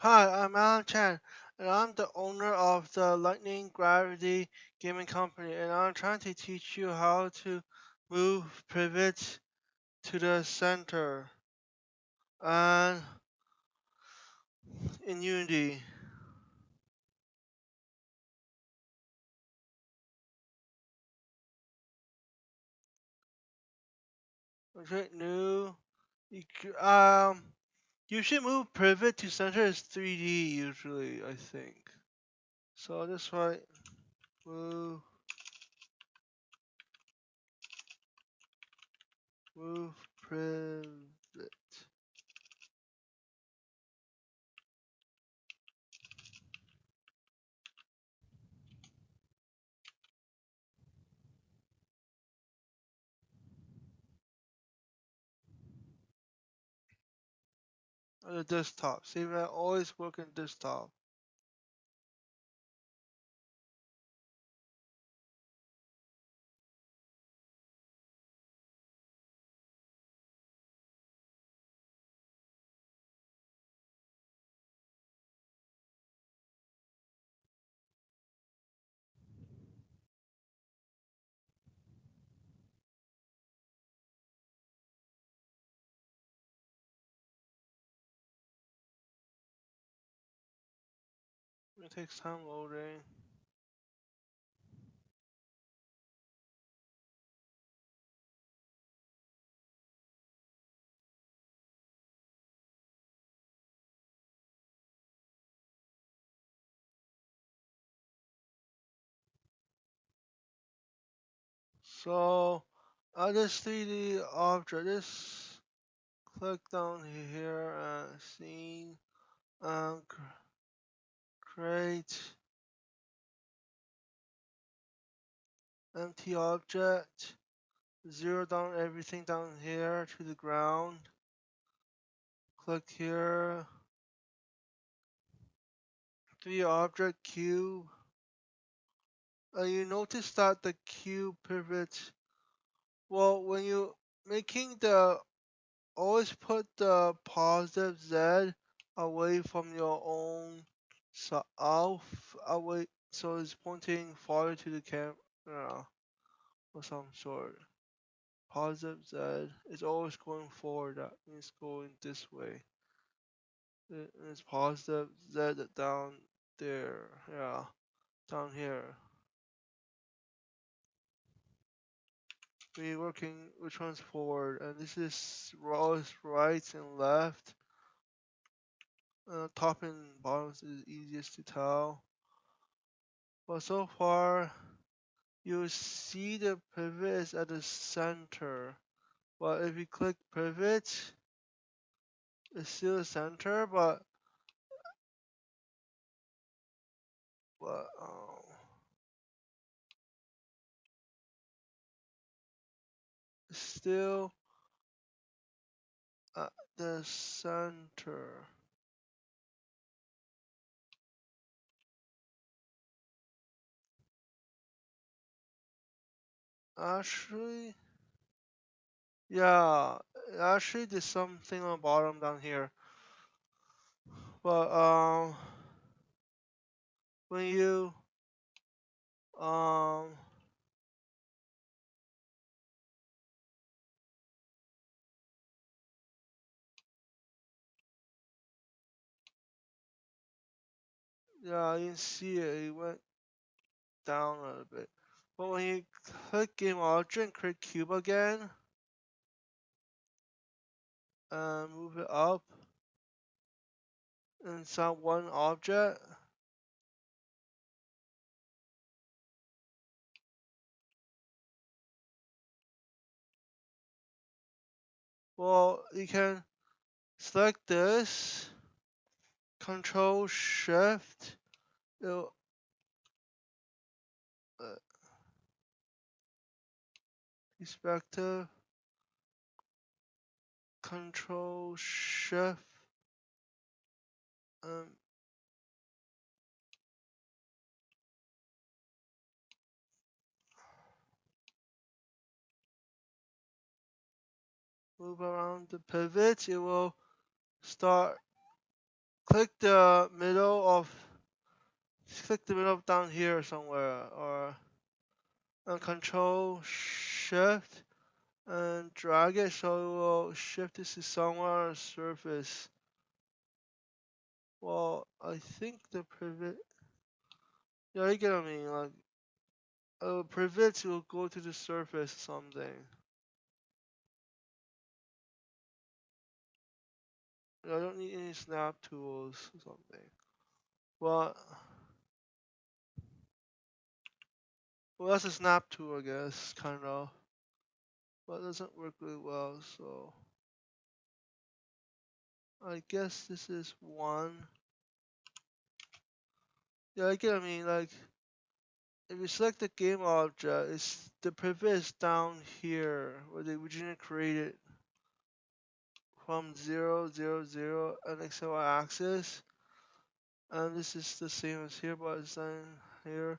Hi, I'm Alan Chan, and I'm the owner of the Lightning Gravity Gaming Company, and I'm trying to teach you how to move pivots to the center and in Unity. Okay, new. You should move pivot to center is 3D usually, I think. So this way, move, move pivot. On the desktop. See, I always work in desktop. It takes time loading. So, this 3D object, just click down here and scene, and create empty object, zero down everything down here to the ground, click here, 3D object cube, you notice that the cube pivots, well, when you making the, always put the positive Z away from your own off away, so it's pointing farther to the camera or some sort. Positive Z is always going forward. That means going this way. It's positive Z down there. Yeah, down here. We're working which one's forward, and this is rows right and left. Top and bottom is easiest to tell. But so far, you see the pivot is at the center. But if you click pivot, it's still the center, but it's still at the center. Actually, yeah, actually there's something on the bottom down here. But when you um yeah, you can see it, it went down a little bit. But when you click game object and create cube again and move it up inside one object, well, you can select this, Control Shift, it'll, uh, perspective, Control Shift, um, move around the pivot. It will start click the middle of, click the middle down here somewhere, or and Control Shift and drag it so it will shift this to somewhere on the surface. Well, I think the pivot, yeah, you get what I mean, like, pivots will go to the surface or something. I don't need any snap tools or something. Well, that's a snap tool, I guess, kind of. But it doesn't work really well, so I guess this is one. Yeah, I get what I mean, like, if you select the game object, it's the pivot is down here where they originally created from 0, 0, 0 and XY axis. And this is the same as here, but it's down here.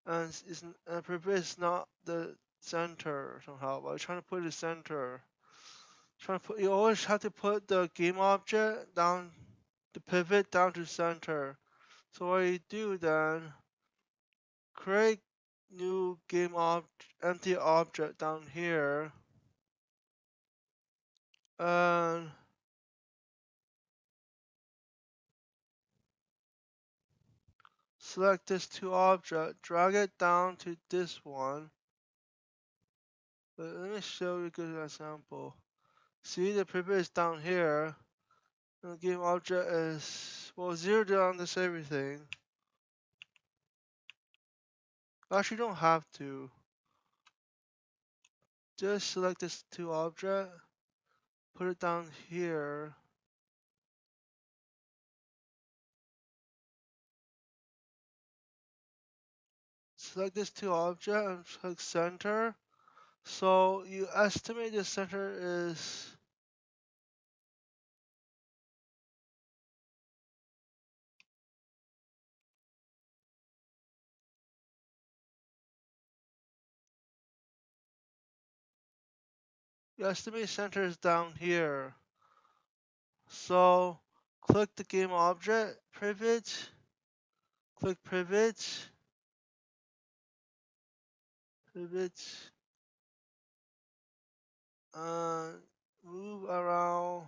And pivot is not the center somehow, but I'm trying to put it in the center. You always have to put the game object down, the pivot down to center. So what you do then, create new empty object down here, and select this two object, drag it down to this one. But let me show you a good example. See, the pivot is down here, and the game object is, well, zeroed on this everything. Actually, you don't have to. Just select this two object, put it down here. Select this two object and click center. So you estimate the center is, you estimate center is down here. So click the game object, pivot, click pivot, pivot, and move around.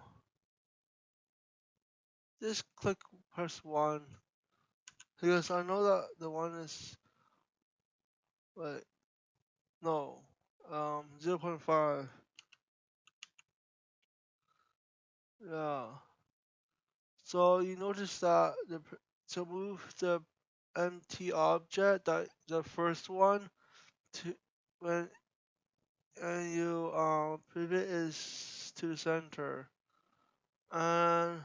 Just click press 1. Because I know that the one is, wait, no, 0 0.5. Yeah. So you notice that to move the empty object, that the first one, to when and you pivot is to the center, and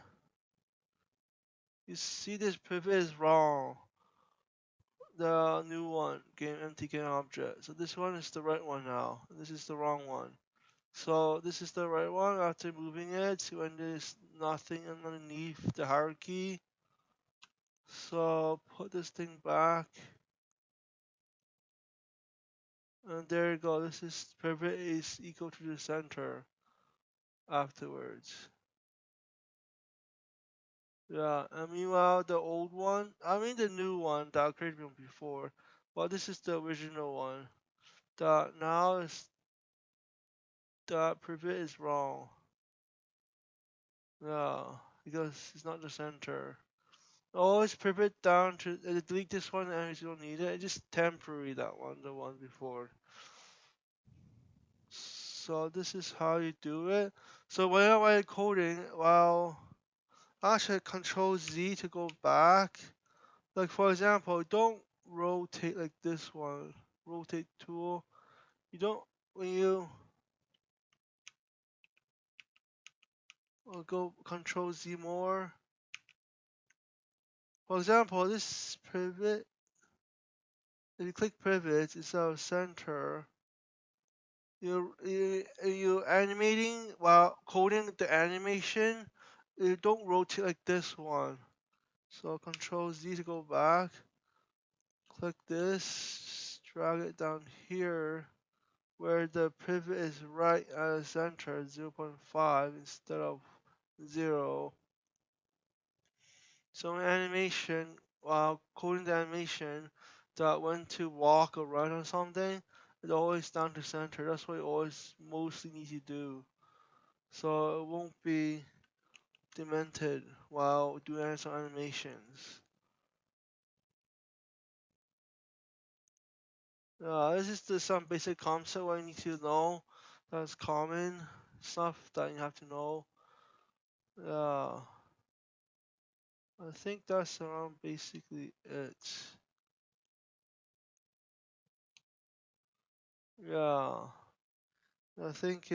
you see this pivot is wrong. The new one, empty game object. So this one is the right one now. And this is the wrong one. So this is the right one after moving it when there's nothing underneath the hierarchy. So put this thing back. And there you go. This is pivot is equal to the center afterwards. Yeah, and meanwhile the old one, I mean the new one that I created before, but this is the original one. That now is that pivot is wrong. Yeah, because it's not the center. Always pivot down to delete this one and you don't need it. It's just temporary, that one, the one before. So this is how you do it. So whenever I'm coding, well, actually Control Z to go back. Like for example, don't rotate like this one. Rotate tool. You don't when you go Control Z more. For example, this pivot. If you click pivot instead of center, you animating while coding the animation. You don't rotate like this one. So Control Z to go back. Click this, drag it down here where the pivot is right at the center, 0.5 instead of 0. So in animation, while coding the animation, that when to walk or run or something, it's always down to center. That's what you always mostly need to do. So it won't be demented while doing some animations. This is just some basic concept what you need to know. That's common stuff that you have to know. Yeah, I think that's around basically it. Yeah, I think